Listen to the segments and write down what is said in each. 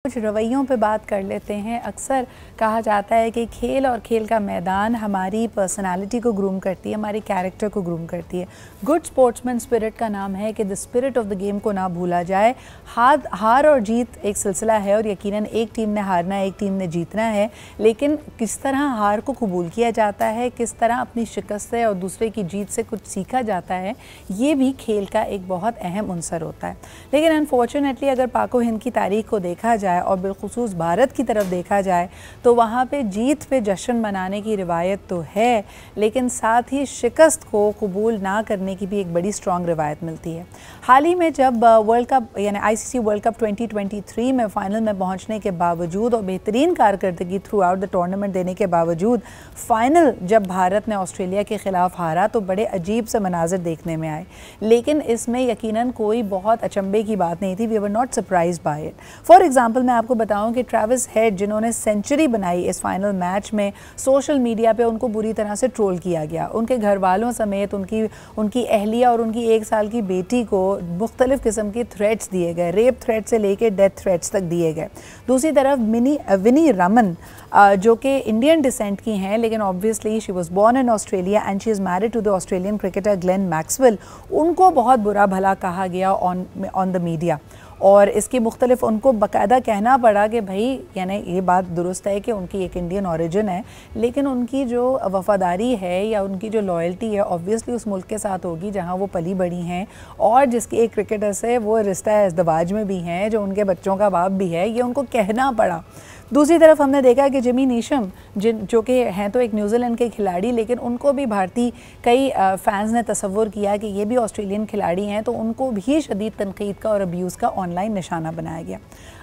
कुछ रवैयों पे बात कर लेते हैं। अक्सर कहा जाता है कि खेल और खेल का मैदान हमारी पर्सनालिटी को ग्रूम करती है, हमारे कैरेक्टर को ग्रूम करती है। गुड स्पोर्ट्समैन स्पिरिट का नाम है कि the spirit of the game को ना भूला जाए। हार और जीत एक सिलसिला है और यकीनन एक टीम ने हारना है, एक टीम ने जीतना है, लेकिन किस तरह हार को कबूल किया जाता है, किस तरह अपनी शिकस्त से और दूसरे की जीत से कुछ सीखा जाता है, ये भी खेल का एक बहुत अहम अंसर होता है। लेकिन अनफॉर्चुनेटली अगर पाको हिंद की तारीख को देखा जाए और बिलखुसूस भारत की तरफ देखा जाए तो वहाँ पे जीत पे जश्न मनाने की रिवायत तो है, लेकिन साथ ही शिकस्त को कबूल ना करने की भी एक बड़ी स्ट्रॉन्ग रिवायत मिलती है। हाल ही में जब वर्ल्ड कप यानी आईसीसी वर्ल्ड कप 2023 में फ़ाइनल में पहुँचने के बावजूद और बेहतरीन कारकर्दगी थ्रू आउट द टूर्नामेंट देने के बावजूद फ़ाइनल जब भारत ने ऑस्ट्रेलिया के ख़िलाफ़ हारा तो बड़े अजीब से मनाजिर देखने में आए, लेकिन इसमें यकीनन कोई बहुत अचंभे की बात नहीं थी। We were not surprise by it. For example मैं आपको बताऊं कि ट्रेविस हेड जिन्होंने सेंचुरी बनाई इस फाइनल मैच में, सोशल मीडिया पे उनको बुरी तरह से ट्रोल किया गया। उनके घर वालों समेत उनकी अहलिया और उनकी 1 साल की बेटी को मुख्तलिफ किस्म के थ्रेट्स दिए गए, रेप थ्रेट से लेके डेथ थ्रेट्स तक दिए गए। दूसरी तरफ विनी रमन जो कि इंडियन डिसेंट की हैं, लेकिन obviously she was born in Australia and she is married to the Australian cricketer Glenn Maxwell, उनको बहुत बुरा भला कहा गया ऑन द मीडिया। और इसकी मुख्तलिफ उनको बाकायदा कहना पड़ा कि भाई यानी ये बात दुरुस्त है कि उनकी एक इंडियन ओरिजिन है, लेकिन उनकी जो वफ़ादारी है या उनकी जो लॉयल्टी है ऑब्वियसली उस मुल्क के साथ होगी जहां वो पली बड़ी हैं और जिसकी एक क्रिकेटर से वो रिश्ता इज़्दवाज में भी हैं, जो उनके बच्चों का बाप भी है, ये उनको कहना पड़ा। दूसरी तरफ हमने देखा कि जिमी नीशम जो कि हैं तो एक न्यूजीलैंड के खिलाड़ी, लेकिन उनको भी भारतीय कई फैंस ने तसव्वुर किया कि ये भी ऑस्ट्रेलियन खिलाड़ी हैं, तो उनको भी शदीद तनकीद का और अब्यूज़ का ऑनलाइन निशाना बनाया गया।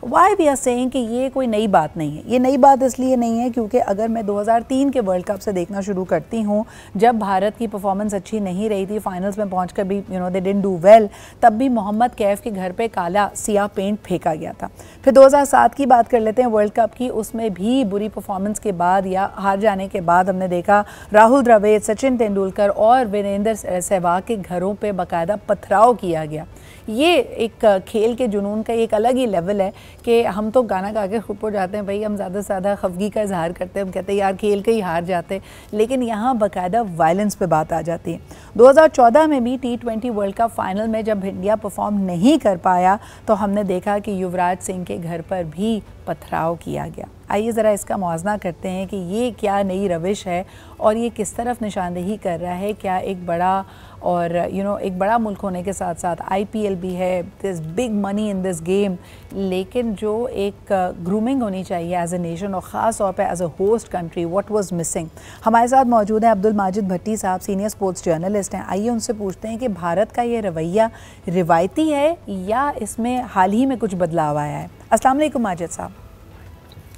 वाई वी आर सेइंग कि ये कोई नई बात नहीं है। ये नई बात इसलिए नहीं है क्योंकि अगर मैं 2003 के वर्ल्ड कप से देखना शुरू करती हूँ, जब भारत की परफॉर्मेंस अच्छी नहीं रही थी, फाइनल्स में पहुँच कर भी दे डिडंट डू वेल, तब भी मोहम्मद कैफ के घर पे काला सियाह पेंट फेंका गया था। फिर 2007 की बात कर लेते हैं वर्ल्ड कप की, उसमें भी बुरी परफॉर्मेंस के बाद या हार जाने के बाद हमने देखा राहुल द्रविड़, सचिन तेंदुलकर और वीरेंद्र सहवाग के घरों पे बाकायदा पथराव किया गया। ये एक खेल के जुनून का एक अलग ही लेवल है कि हम तो गाना गा के खुद हो जाते हैं, भाई हम ज़्यादा से ज़्यादा खफगी का इजहार करते हैं, हम कहते हैं यार खेल के ही हार जाते, लेकिन यहाँ बाकायदा वायलेंस पे बात आ जाती है। 2014 में भी T20 वर्ल्ड कप फाइनल में जब इंडिया परफॉर्म नहीं कर पाया तो हमने देखा कि युवराज सिंह के घर पर भी पथराव किया गया। आइए ज़रा इसका मुआवजा करते हैं कि ये क्या नई रविश है और ये किस तरफ निशानदेही कर रहा है। क्या एक बड़ा और एक बड़ा मुल्क होने के साथ साथ IPL भी है, this big money in this game, लेकिन जो एक ग्रूमिंग होनी चाहिए एज ए नेशन और ख़ास तौर पे as a host country, what was missing. हमारे साथ मौजूद हैं अब्दुल माजिद भट्टी साहब, सीनियर स्पोर्ट्स जर्नलिस्ट हैं। आइए उनसे पूछते हैं कि भारत का ये रवैया रिवायती है या इसमें हाल ही में कुछ बदलाव आया है। अस्सलाम वालेकुम माजिद साहब।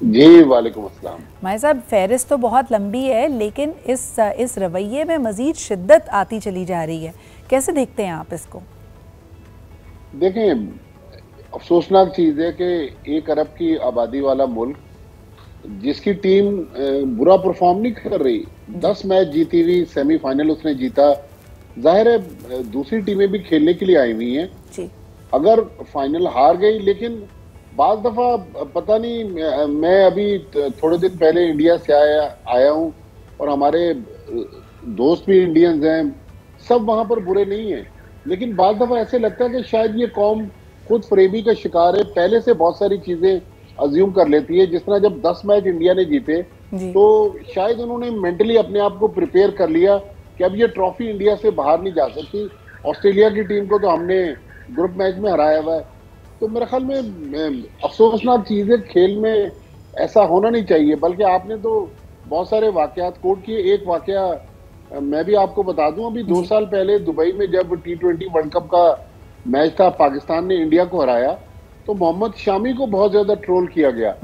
जी वालेकुम अस्सलाम। माय साहब, फहरिस्त तो बहुत लंबी है, लेकिन इस रवैये में मज़ीद शिद्दत आती चली जा रही है, कैसे देखते हैं आप इसको? देखें, अफसोसनाक चीज़ है कि 1 अरब की आबादी वाला मुल्क जिसकी टीम बुरा परफॉर्म नहीं कर रही, 10 मैच जीती हुई, सेमीफाइनल उसने जीता, जाहिर है दूसरी टीमें भी खेलने के लिए आई हुई हैं जी। अगर फाइनल हार गई, लेकिन बाज़ दफ़ा पता नहीं, मैं अभी थोड़े दिन पहले इंडिया से आया हूँ और हमारे दोस्त भी इंडियंस हैं, सब वहाँ पर बुरे नहीं हैं, लेकिन बाज़ दफ़ा ऐसे लगता है कि शायद ये कौम खुद फरेबी का शिकार है, पहले से बहुत सारी चीज़ें अज्यूम कर लेती है। जिस तरह जब 10 मैच इंडिया ने जीते तो शायद उन्होंने मेंटली अपने आप को प्रिपेयर कर लिया कि अब ये ट्रॉफी इंडिया से बाहर नहीं जा सकती। ऑस्ट्रेलिया की टीम को तो हमने ग्रुप मैच में हराया हुआ है, तो मेरे ख्याल में अफसोसनाक चीज़ है, खेल में ऐसा होना नहीं चाहिए। बल्कि आपने तो बहुत सारे वाकयात कोट किए। एक वाकया मैं भी आपको बता दूं, अभी 2 साल पहले दुबई में जब T20 वर्ल्ड कप का मैच था, पाकिस्तान ने इंडिया को हराया, तो मोहम्मद शामी को बहुत ज्यादा ट्रोल किया गया,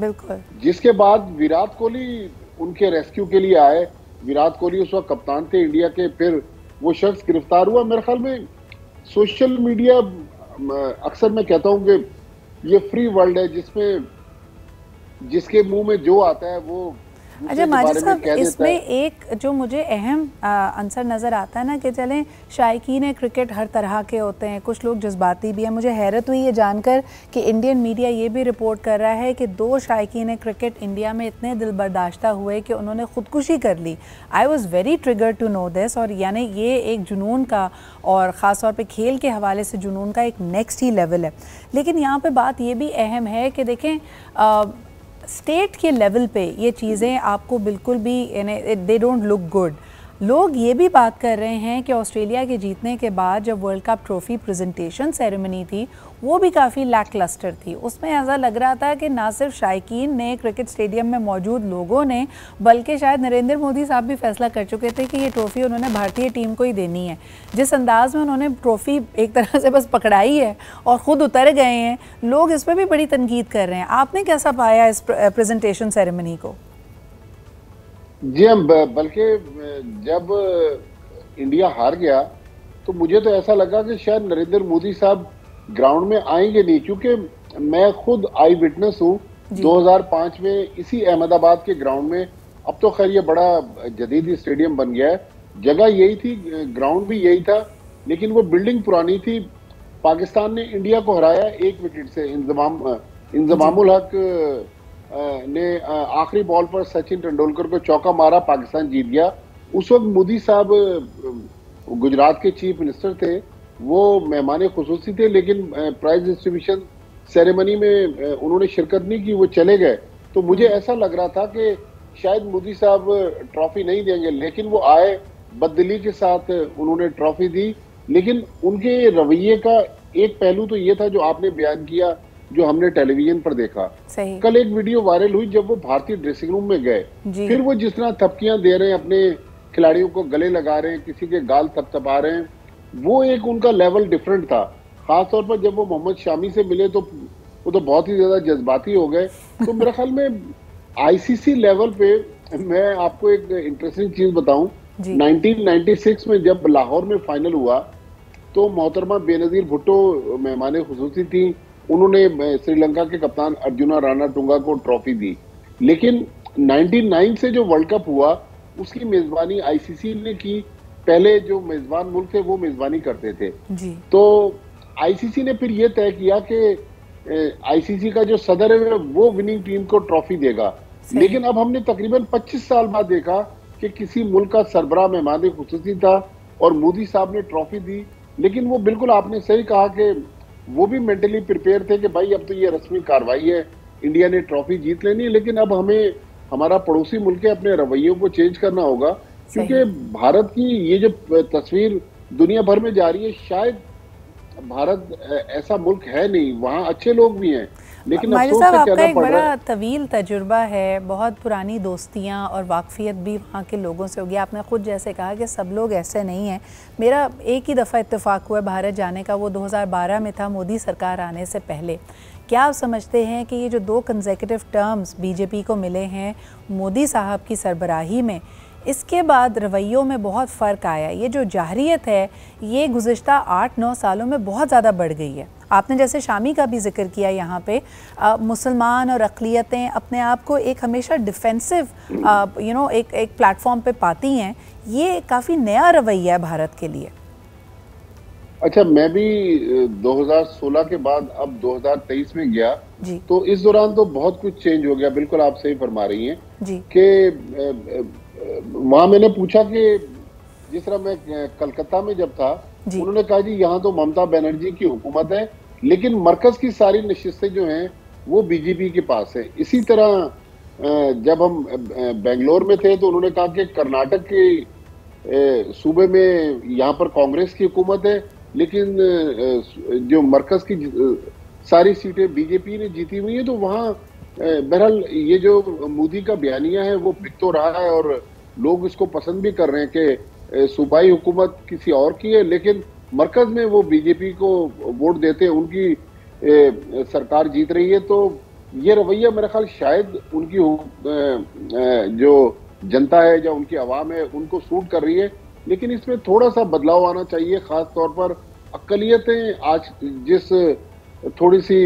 जिसके बाद विराट कोहली उनके रेस्क्यू के लिए आए। विराट कोहली उस वक्त कप्तान थे इंडिया के, फिर वो शख्स गिरफ्तार हुआ। मेरे ख्याल में सोशल मीडिया, अक्सर मैं कहता हूं कि ये फ्री वर्ल्ड है जिसमें जिसके मुंह में जो आता है वो अच्छा माजिद साहब, इसमें एक जो मुझे अहम आंसर नज़र आता है ना कि चलें शायकीन क्रिकेट हर तरह के होते हैं, कुछ लोग जज्बाती भी हैं। मुझे हैरत हुई ये जानकर कि इंडियन मीडिया ये भी रिपोर्ट कर रहा है कि 2 शायकीन क्रिकेट इंडिया में इतने दिल बर्दाश्ता हुए कि उन्होंने ख़ुदकुशी कर ली। I was very trigger to know this. और यानी ये एक जुनून का और ख़ास तौर पर खेल के हवाले से जुनून का एक नेक्स्ट ही लेवल है। लेकिन यहाँ पर बात ये भी अहम है कि देखें स्टेट के लेवल पे ये चीज़ें आपको बिल्कुल भी दे डोंट लुक गुड। लोग ये भी बात कर रहे हैं कि ऑस्ट्रेलिया के जीतने के बाद जब world cup trophy presentation ceremony थी वो भी काफ़ी लैकलस्टर थी। उसमें ऐसा लग रहा था कि ना सिर्फ शायकीन ने, क्रिकेट स्टेडियम में मौजूद लोगों ने, बल्कि शायद नरेंद्र मोदी साहब भी फैसला कर चुके थे कि ये ट्रॉफ़ी उन्होंने भारतीय टीम को ही देनी है। जिस अंदाज में उन्होंने ट्रॉफ़ी एक तरह से बस पकड़ाई है और ख़ुद उतर गए हैं, लोग इस पर भी बड़ी तनकीद कर रहे हैं। आपने कैसा पाया इस प्रेजेंटेशन सेरेमनी को? जी हम बल्कि जब इंडिया हार गया तो मुझे तो ऐसा लगा कि शायद नरेंद्र मोदी साहब ग्राउंड में आएंगे नहीं, क्योंकि मैं खुद आई विटनेस हूँ 2005 में इसी अहमदाबाद के ग्राउंड में। अब तो खैर ये बड़ा जदीद स्टेडियम बन गया है, जगह यही थी, ग्राउंड भी यही था, लेकिन वो बिल्डिंग पुरानी थी। पाकिस्तान ने इंडिया को हराया 1 विकेट से। इंजमामुल हक ने आखिरी बॉल पर सचिन तेंदुलकर को चौका मारा, पाकिस्तान जीत गया। उस वक्त मोदी साहब गुजरात के चीफ मिनिस्टर थे, वो मेहमान खुसूसी थे, लेकिन प्राइज डिस्ट्रीब्यूशन सेरेमनी में उन्होंने शिरकत नहीं की, वो चले गए। तो मुझे ऐसा लग रहा था कि शायद मोदी साहब ट्रॉफी नहीं देंगे, लेकिन वो आए, बददिली के साथ उन्होंने ट्रॉफी दी। लेकिन उनके रवैये का एक पहलू तो ये था जो आपने बयान किया, जो हमने टेलीविजन पर देखा। कल एक वीडियो वायरल हुई जब वो भारतीय ड्रेसिंग रूम में गए, फिर वो जिस तरह थपकियां दे रहे हैं, अपने खिलाड़ियों को गले लगा रहे हैं, किसी के गाल थपथपा रहे हैं, वो एक उनका लेवल डिफरेंट था। खासतौर पर जब वो मोहम्मद शामी से मिले तो वो तो बहुत ही ज्यादा जज्बाती हो गए। तो मेरे ख्याल में आईसीसी लेवल पे मैं आपको एक इंटरेस्टिंग चीज बताऊं, 1996 में जब लाहौर में फाइनल हुआ तो मोहतरमा बेनजीर भुट्टो मेहमान खुसूसी थी। उन्होंने श्रीलंका के कप्तान अर्जुना राणाटुंगा को ट्रॉफी दी। लेकिन 99 से जो वर्ल्ड कप हुआ उसकी मेजबानी आईसीसी ने की। पहले जो मेजबान मुल्क थे वो मेजबानी करते थे जी। तो आईसीसी ने फिर ये तय किया कि आईसीसी का जो सदर है वो विनिंग टीम को ट्रॉफी देगा। लेकिन अब हमने तकरीबन 25 साल बाद देखा कि किसी मुल्क का सरबराह मेहमान खुसूसी था और मोदी साहब ने ट्रॉफी दी। लेकिन वो बिल्कुल आपने सही कहा कि वो भी मेंटली प्रिपेयर थे कि भाई अब तो ये रस्मी कार्रवाई है, इंडिया ने ट्रॉफी जीत लेनी है, लेकिन अब हमें हमारा पड़ोसी मुल्क के अपने रवैयों को चेंज करना होगा, क्योंकि भारत की ये जो तस्वीर दुनिया भर में जा रही है, शायद भारत ऐसा मुल्क है नहीं, वहाँ अच्छे लोग भी हैं, लेकिन अफसोस साहब आपका एक बड़ा तवील तजुर्बा है, बहुत पुरानी दोस्तियाँ और वाकफियत भी वहाँ के लोगों से होगी। आपने खुद जैसे कहा कि सब लोग ऐसे नहीं हैं। मेरा एक ही दफ़ा इत्तेफाक हुआ भारत जाने का, वो 2012 में था, मोदी सरकार आने से पहले। क्या आप समझते हैं कि ये जो 2 कंसेक्यूटिव टर्म्स बीजेपी को मिले हैं मोदी साहब की सरबराही में, इसके बाद रवैयों में बहुत फ़र्क आया? ये जो जाहरियत है ये गुज़िश्ता 8-9 सालों में बहुत ज़्यादा बढ़ गई है। आपने जैसे शामी का भी जिक्र किया, यहाँ पे मुसलमान और अक़लियतें अपने आप को एक हमेशा डिफेंसिव एक प्लेटफॉर्म पे पाती हैं। ये काफ़ी नया रवैया है भारत के लिए। अच्छा, मैं भी 2016 के बाद अब 2023 में गया जी। तो इस दौरान तो बहुत कुछ चेंज हो गया। बिल्कुल आप सही फरमा रही हैं कि वहाँ मैंने पूछा कि जिस तरह मैं कलकत्ता में जब था, उन्होंने कहा जी यहाँ तो ममता बनर्जी की हुकूमत है, लेकिन मरकज की सारी नशिस्तें जो हैं वो बीजेपी के पास है। इसी तरह जब हम बेंगलोर में थे तो उन्होंने कहा कि कर्नाटक के सूबे में यहाँ पर कांग्रेस की हुकूमत है, लेकिन जो मरकज की सारी सीटें बीजेपी ने जीती हुई है। तो वहाँ बहरहाल ये जो मोदी का बयानिया है वो बिक तो रहा है और लोग इसको पसंद भी कर रहे हैं कि सूबाई हुकूमत किसी और की है, लेकिन मरकज में वो बीजेपी को वोट देते हैं, उनकी सरकार जीत रही है। तो ये रवैया मेरा ख्याल शायद उनकी जो जनता है या उनकी आवाम है उनको सूट कर रही है, लेकिन इसमें थोड़ा सा बदलाव आना चाहिए। खास तौर पर अक्लियतें आज जिस थोड़ी सी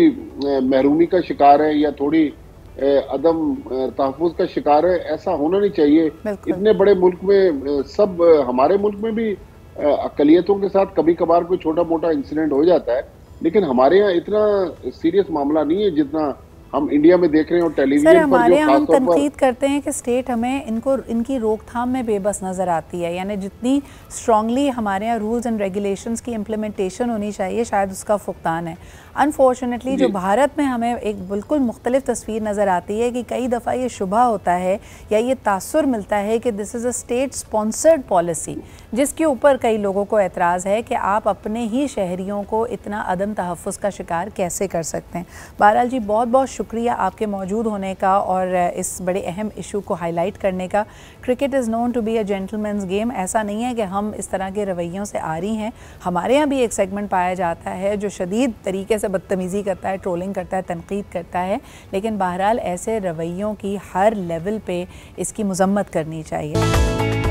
महरूमी का शिकार है या थोड़ी अदम तहफ़्फ़ुज़ का शिकार है। ऐसा होना नहीं चाहिए। बिल्कुल। इतने बड़े मुल्क में सब हमारे मुल्क में भी अक़लियतों के साथ कभी-कभार कोई छोटा-मोटा इंसिडेंट हो जाता है, लेकिन हमारे यहाँ इतना सीरियस मामला नहीं है जितना हम इंडिया में देख रहे हैं और सर टेलीविज़न पर जो हमारे यहाँ ख़ास हम तौर पर तनकीद करते हैं कि स्टेट हमें इनकी रोकथाम में बेबस नज़र आती है, यानी जितनी स्ट्रांगली हमारे यहाँ रूल्स एंड रेगुलेशंस की इम्प्लीमेंटेशन होनी चाहिए शायद उसका फुकदान है। अनफॉर्चुनेटली जो भारत में हमें एक बिल्कुल मुख्तलिफ तस्वीर नज़र आती है कि कई दफ़ा ये शुबा होता है या ये तासुर मिलता है कि this is a state sponsored policy, जिसके ऊपर कई लोगों को एतराज़ है कि आप अपने ही शहरियों को इतना अदम तहफ़्फ़ुज़ का शिकार कैसे कर सकते हैं। बहरहाल जी, बहुत बहुत शुक्रिया आपके मौजूद होने का और इस बड़े अहम इशू को हाईलाइट करने का। Cricket is known to be a gentleman's game. ऐसा नहीं है कि हम इस तरह के रवैयों से आ रही हैं। हमारे यहाँ भी एक सेगमेंट पाया जाता है जो शदीद तरीके से बदतमीज़ी करता है, ट्रोलिंग करता है, तनकीद करता है, लेकिन बहरहाल ऐसे रवैयों की हर लेवल पे इसकी मज़म्मत करनी चाहिए।